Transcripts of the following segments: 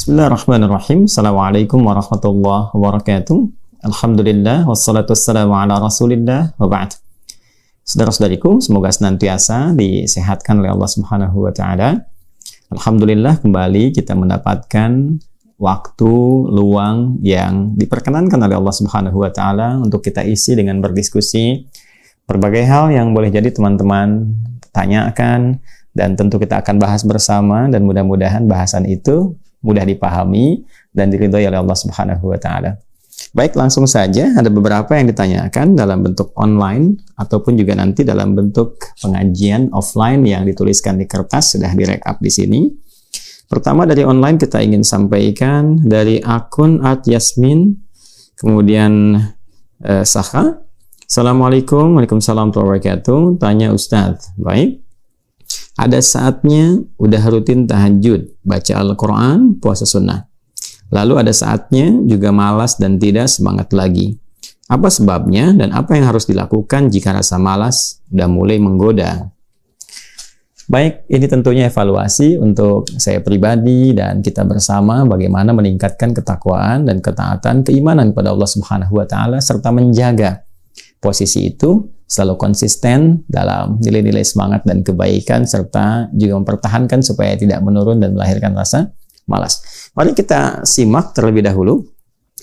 Bismillahirrahmanirrahim. Assalamualaikum warahmatullahi wabarakatuh. Alhamdulillah, wassalatu wassalamu ala rasulillah, wa ba'd. Saudara-saudariku, semoga senantiasa disehatkan oleh Allah Subhanahu wa Ta'ala. Alhamdulillah, kembali kita mendapatkan waktu luang yang diperkenankan oleh Allah Subhanahu wa Ta'ala untuk kita isi dengan berdiskusi berbagai hal yang boleh jadi teman-teman tanyakan, dan tentu kita akan bahas bersama, dan mudah-mudahan bahasan itu mudah dipahami dan diridhoi oleh Allah Subhanahu wa Ta'ala. Baik, langsung saja, ada beberapa yang ditanyakan dalam bentuk online ataupun juga nanti dalam bentuk pengajian offline yang dituliskan di kertas, sudah direkap di sini. Pertama dari online kita ingin sampaikan dari akun @yasmin, kemudian Saka. Assalamualaikum, waalaikumsalam warahmatullahi wabarakatuh. Tanya Ustadz, baik. Ada saatnya udah rutin tahajud, baca Al-Quran, puasa sunnah. Lalu ada saatnya juga malas dan tidak semangat lagi. Apa sebabnya dan apa yang harus dilakukan jika rasa malas udah mulai menggoda? Baik, ini tentunya evaluasi untuk saya pribadi dan kita bersama bagaimana meningkatkan ketakwaan dan ketaatan keimanan kepada Allah Subhanahu wa Ta'ala serta menjaga posisi itu selalu konsisten dalam nilai-nilai semangat dan kebaikan serta juga mempertahankan supaya tidak menurun dan melahirkan rasa malas. Mari kita simak terlebih dahulu.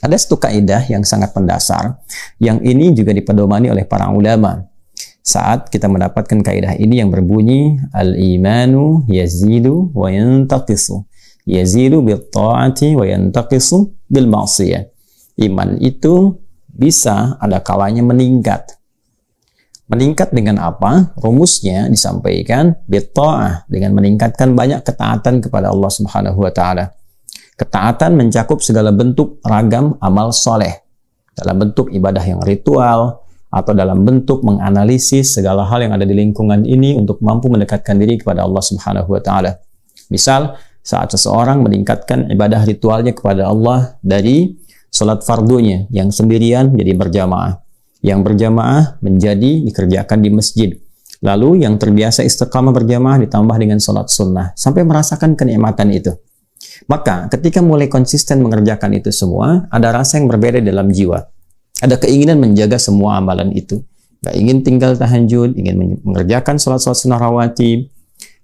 Ada satu kaidah yang sangat mendasar yang ini juga dipedomani oleh para ulama. Saat kita mendapatkan kaidah ini yang berbunyi al-imanu yazidu wa yantaqisu. Yazidu bil ta'ati wa yantaqisu bil ma'siyah. Iman itu bisa ada kalanya meningkat. Meningkat dengan apa? Rumusnya disampaikan bitta'ah, dengan meningkatkan banyak ketaatan kepada Allah Subhanahu wa Ta'ala. Ketaatan mencakup segala bentuk ragam amal soleh, dalam bentuk ibadah yang ritual atau dalam bentuk menganalisis segala hal yang ada di lingkungan ini untuk mampu mendekatkan diri kepada Allah Subhanahu wa Ta'ala. Misal, saat seseorang meningkatkan ibadah ritualnya kepada Allah dari salat fardunya yang sendirian jadi berjamaah, yang berjamaah menjadi dikerjakan di masjid. Lalu yang terbiasa istiqamah berjamaah ditambah dengan sholat sunnah, sampai merasakan kenikmatan itu. Maka ketika mulai konsisten mengerjakan itu semua, ada rasa yang berbeda dalam jiwa. Ada keinginan menjaga semua amalan itu. Gak ingin tinggal tahajud, ingin mengerjakan sholat-sholat sunnah rawatib.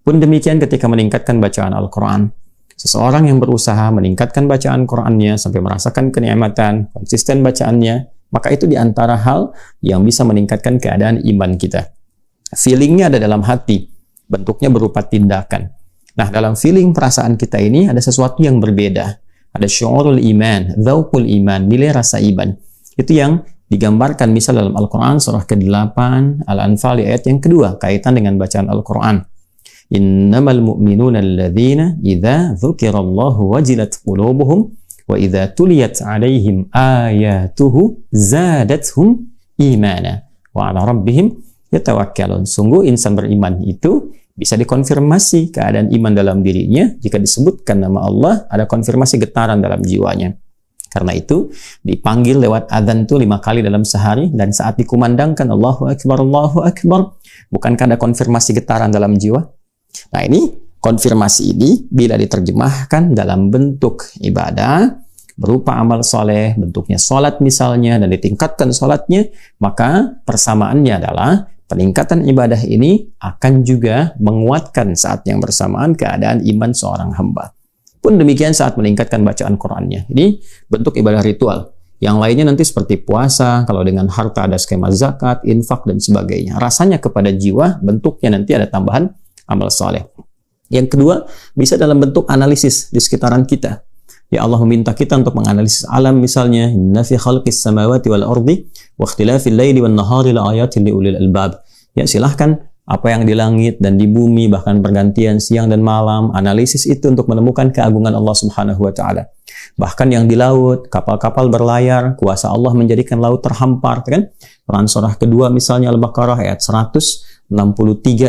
Pun demikian ketika meningkatkan bacaan Al-Quran. Seseorang yang berusaha meningkatkan bacaan Qurannya sampai merasakan kenikmatan, konsisten bacaannya, maka itu diantara hal yang bisa meningkatkan keadaan iman kita. Feelingnya ada dalam hati, bentuknya berupa tindakan. Nah, dalam feeling perasaan kita ini ada sesuatu yang berbeda. Ada syu'urul iman, dzauqul iman, nilai rasa iman. Itu yang digambarkan misal dalam Al-Quran surah ke-8 Al-Anfal ayat yang kedua, kaitan dengan bacaan Al-Quran. Innamal mu'minuna alladzina idza dzukirallahu wajilat qulubuhum wa idza tuliyat 'alaihim ayatuhu zadatuhum imana wa 'ala rabbihim yatawakkalun. Sungguh insan beriman itu bisa dikonfirmasi keadaan iman dalam dirinya jika disebutkan nama Allah, ada konfirmasi getaran dalam jiwanya. Karena itu dipanggil lewat adzan itu 5 kali dalam sehari, dan saat dikumandangkan Allahu Akbar, bukankah ada konfirmasi getaran dalam jiwa? Nah, ini konfirmasi ini bila diterjemahkan dalam bentuk ibadah berupa amal soleh, bentuknya sholat misalnya, dan ditingkatkan sholatnya, maka persamaannya adalah peningkatan ibadah ini akan juga menguatkan saat yang bersamaan keadaan iman seorang hamba. Pun demikian saat meningkatkan bacaan Qur'annya. Ini bentuk ibadah ritual. Yang lainnya nanti seperti puasa, kalau dengan harta ada skema zakat, infak, dan sebagainya. Rasanya kepada jiwa, bentuknya nanti ada tambahan amal soleh. Yang kedua, bisa dalam bentuk analisis di sekitaran kita. Ya Allah meminta kita untuk menganalisis alam misalnya, inna fi khalqis samawati wal ardi wa ikhtilafil laili wan nahari la ayatin li ulil albab. Ya, silahkan apa yang di langit dan di bumi, bahkan pergantian siang dan malam, analisis itu untuk menemukan keagungan Allah Subhanahu wa Ta'ala. Bahkan yang di laut, kapal-kapal berlayar, kuasa Allah menjadikan laut terhampar, kan? Quran surah kedua misalnya Al-Baqarah ayat 163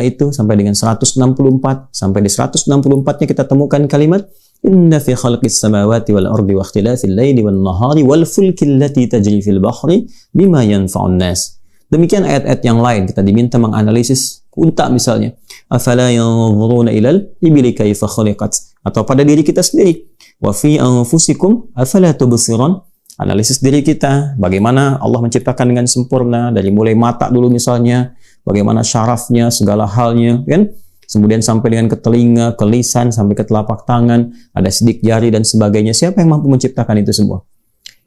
itu sampai dengan 164, sampai di 164-nya kita temukan kalimat inna fi khalqis samawati wal ardi wa ikhtilafil laili wan nahari wal fulki allati tajri fil bahri bima yanfa'un nas. Demikian ayat-ayat yang lain kita diminta menganalisis unta misalnya. Afala yanzuruna ilal ibili kaifa khuliqat atau pada diri kita sendiri. Wa fi anfusikum afala tubsirun. Analisis diri kita, bagaimana Allah menciptakan dengan sempurna, dari mulai mata dulu misalnya, bagaimana syarafnya, segala halnya, kan? Kemudian sampai dengan ke telinga, ke lisan, sampai ke telapak tangan, ada sidik jari dan sebagainya. Siapa yang mampu menciptakan itu semua?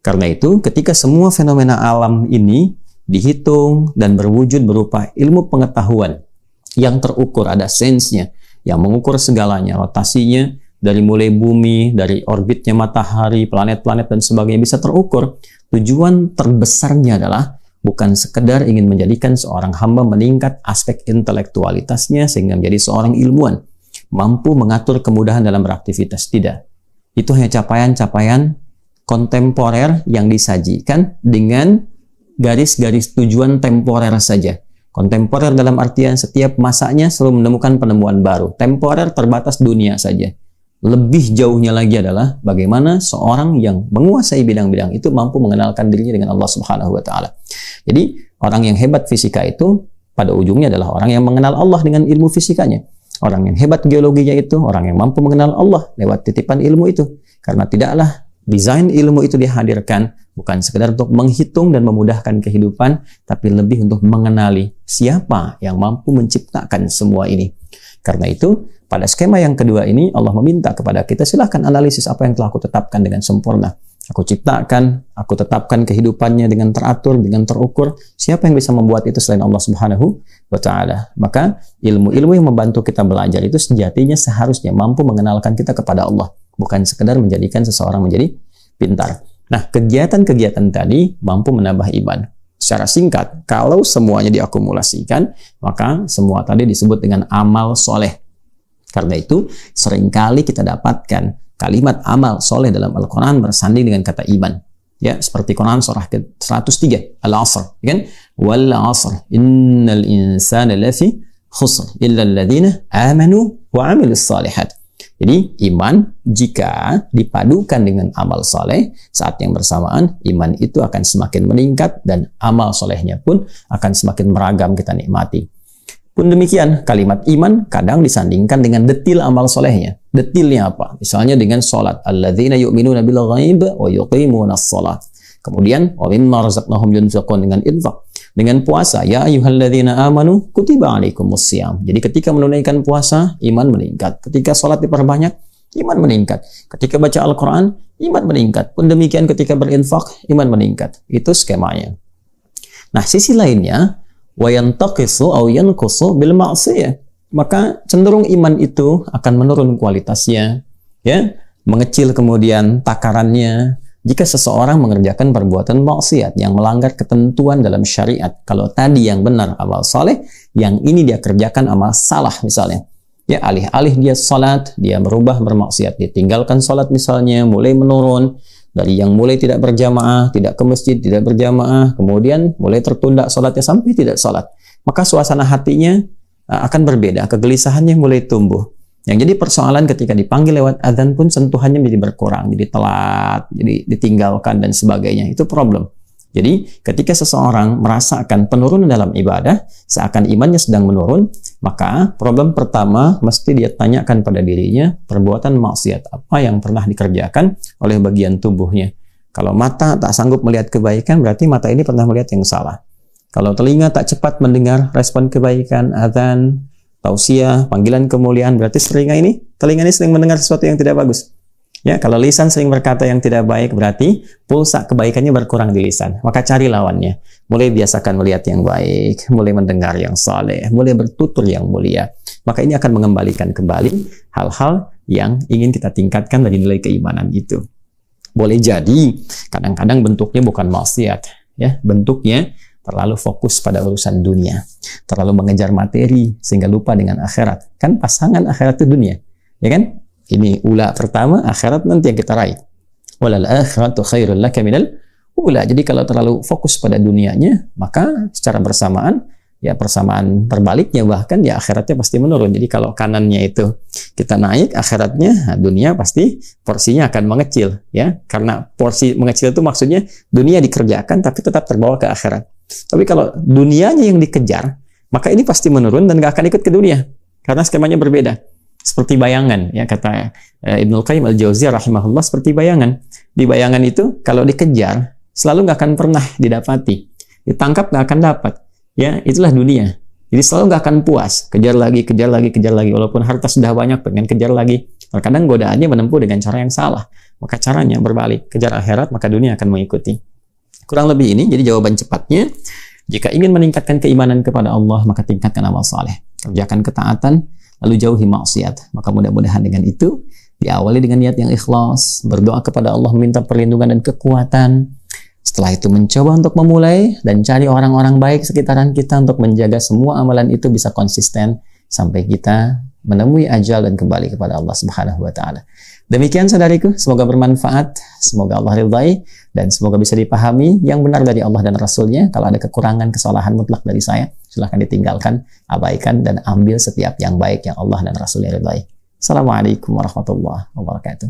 Karena itu, ketika semua fenomena alam ini dihitung dan berwujud berupa ilmu pengetahuan yang terukur, ada sensenya, yang mengukur segalanya, rotasinya, dari mulai bumi, dari orbitnya matahari, planet-planet dan sebagainya bisa terukur. Tujuan terbesarnya adalah bukan sekedar ingin menjadikan seorang hamba meningkat aspek intelektualitasnya sehingga menjadi seorang ilmuwan, mampu mengatur kemudahan dalam beraktivitas. Tidak. Itu hanya capaian-capaian kontemporer yang disajikan dengan garis-garis tujuan temporer saja. Kontemporer dalam artian setiap masanya selalu menemukan penemuan baru. Temporer terbatas dunia saja. Lebih jauhnya lagi adalah bagaimana seorang yang menguasai bidang-bidang itu mampu mengenalkan dirinya dengan Allah Subhanahu wa taala. Jadi, orang yang hebat fisika itu pada ujungnya adalah orang yang mengenal Allah dengan ilmu fisikanya. Orang yang hebat geologinya itu orang yang mampu mengenal Allah lewat titipan ilmu itu. Karena tidaklah desain ilmu itu dihadirkan bukan sekedar untuk menghitung dan memudahkan kehidupan, tapi lebih untuk mengenali siapa yang mampu menciptakan semua ini. Karena itu, pada skema yang kedua ini, Allah meminta kepada kita, silahkan analisis apa yang telah aku tetapkan dengan sempurna. Aku ciptakan, aku tetapkan kehidupannya dengan teratur, dengan terukur. Siapa yang bisa membuat itu selain Allah Subhanahu wa ta'ala? Maka ilmu-ilmu yang membantu kita belajar itu sejatinya seharusnya mampu mengenalkan kita kepada Allah. Bukan sekedar menjadikan seseorang menjadi pintar. Nah, kegiatan-kegiatan tadi mampu menambah iman. Secara singkat, kalau semuanya diakumulasikan, maka semua tadi disebut dengan amal soleh. Karena itu, seringkali kita dapatkan kalimat amal soleh dalam Al-Quran bersanding dengan kata iman. Ya, seperti Quran surah ke-103, Al-Asr. Kan? Wal asr, innal insana lafi khusr, illa alladhina amanu wa amilus salihat. Jadi, iman jika dipadukan dengan amal soleh, saat yang bersamaan, iman itu akan semakin meningkat dan amal solehnya pun akan semakin beragam kita nikmati. Pun demikian, kalimat iman kadang disandingkan dengan detil amal solehnya. Detilnya apa? Misalnya dengan sholat. Alladzina yu'minuna bil ghaib wa yuqimuna sholat. Kemudian, wa mimma razaqnahum yunfiqun, dengan infak. Dengan puasa, ya ayyuhalladzina amanu kutiba alaikumussyam. Jadi ketika menunaikan puasa, iman meningkat. Ketika sholat diperbanyak, iman meningkat. Ketika baca Al-Quran, iman meningkat. Pun demikian ketika berinfak, iman meningkat. Itu skemanya. Nah, sisi lainnya, wa yantaqisu aw yanqusu bil ma'siyah. Maka cenderung iman itu akan menurun kualitasnya, ya, mengecil kemudian takarannya jika seseorang mengerjakan perbuatan maksiat yang melanggar ketentuan dalam syariat. Kalau tadi yang benar amal saleh, yang ini dia kerjakan amal salah misalnya. Ya, alih-alih dia salat, dia merubah bermaksiat, ditinggalkan salat misalnya, mulai menurun. Dari yang mulai tidak berjamaah, tidak ke masjid, tidak berjamaah, kemudian mulai tertunda sholatnya sampai tidak sholat. Maka suasana hatinya akan berbeda, kegelisahannya mulai tumbuh. Yang jadi persoalan ketika dipanggil lewat adzan pun sentuhannya menjadi berkurang, jadi telat, jadi ditinggalkan dan sebagainya. Itu problem. Jadi ketika seseorang merasakan penurunan dalam ibadah, seakan imannya sedang menurun, maka problem pertama mesti dia tanyakan pada dirinya, perbuatan maksiat apa yang pernah dikerjakan oleh bagian tubuhnya. Kalau mata tak sanggup melihat kebaikan, berarti mata ini pernah melihat yang salah. Kalau telinga tak cepat mendengar respon kebaikan, adzan, tausiah, panggilan kemuliaan, berarti telinga ini sering mendengar sesuatu yang tidak bagus. Ya, kalau lisan sering berkata yang tidak baik, berarti pulsa kebaikannya berkurang di lisan. Maka cari lawannya. Mulai biasakan melihat yang baik, mulai mendengar yang saleh, mulai bertutur yang mulia. Maka ini akan mengembalikan kembali hal-hal yang ingin kita tingkatkan dari nilai keimanan itu. Boleh jadi kadang-kadang bentuknya bukan maksiat, ya, bentuknya terlalu fokus pada urusan dunia, terlalu mengejar materi sehingga lupa dengan akhirat. Kan pasangan akhirat itu dunia, ya kan? Ini ula pertama, akhirat nanti yang kita raih. Walal akhiratu khairul laka minal ula. Jadi kalau terlalu fokus pada dunianya, maka secara bersamaan, ya persamaan terbaliknya bahkan ya akhiratnya pasti menurun. Jadi kalau kanannya itu kita naik, akhiratnya, dunia pasti porsinya akan mengecil, ya. Karena porsi mengecil itu maksudnya dunia dikerjakan tapi tetap terbawa ke akhirat. Tapi kalau dunianya yang dikejar, maka ini pasti menurun dan gak akan ikut ke dunia. Karena skemanya berbeda. seperti bayangan, ya kata Ibnul Qayyim Al-Jauziyah rahimahullah, seperti bayangan. Di bayangan itu kalau dikejar selalu nggak akan pernah didapati, ditangkap nggak akan dapat. Ya, itulah dunia. Jadi selalu nggak akan puas, kejar lagi, kejar lagi, kejar lagi. Walaupun harta sudah banyak, pengen kejar lagi. Terkadang godaannya menempuh dengan cara yang salah. Maka caranya berbalik, kejar akhirat, maka dunia akan mengikuti. Kurang lebih ini, jadi jawaban cepatnya, jika ingin meningkatkan keimanan kepada Allah, maka tingkatkan amal saleh. Kerjakan ketaatan, lalu jauhi maksiat. Maka mudah-mudahan dengan itu, diawali dengan niat yang ikhlas, berdoa kepada Allah, meminta perlindungan dan kekuatan. Setelah itu mencoba untuk memulai dan cari orang-orang baik sekitaran kita untuk menjaga semua amalan itu bisa konsisten sampai kita menemui ajal dan kembali kepada Allah Subhanahu wa taala. Demikian saudariku, semoga bermanfaat, semoga Allah ridhai, dan semoga bisa dipahami yang benar dari Allah dan Rasulnya. Kalau ada kekurangan, kesalahan mutlak dari saya, silahkan ditinggalkan, abaikan, dan ambil setiap yang baik yang Allah dan Rasulnya ridhai. Assalamualaikum warahmatullahi wabarakatuh.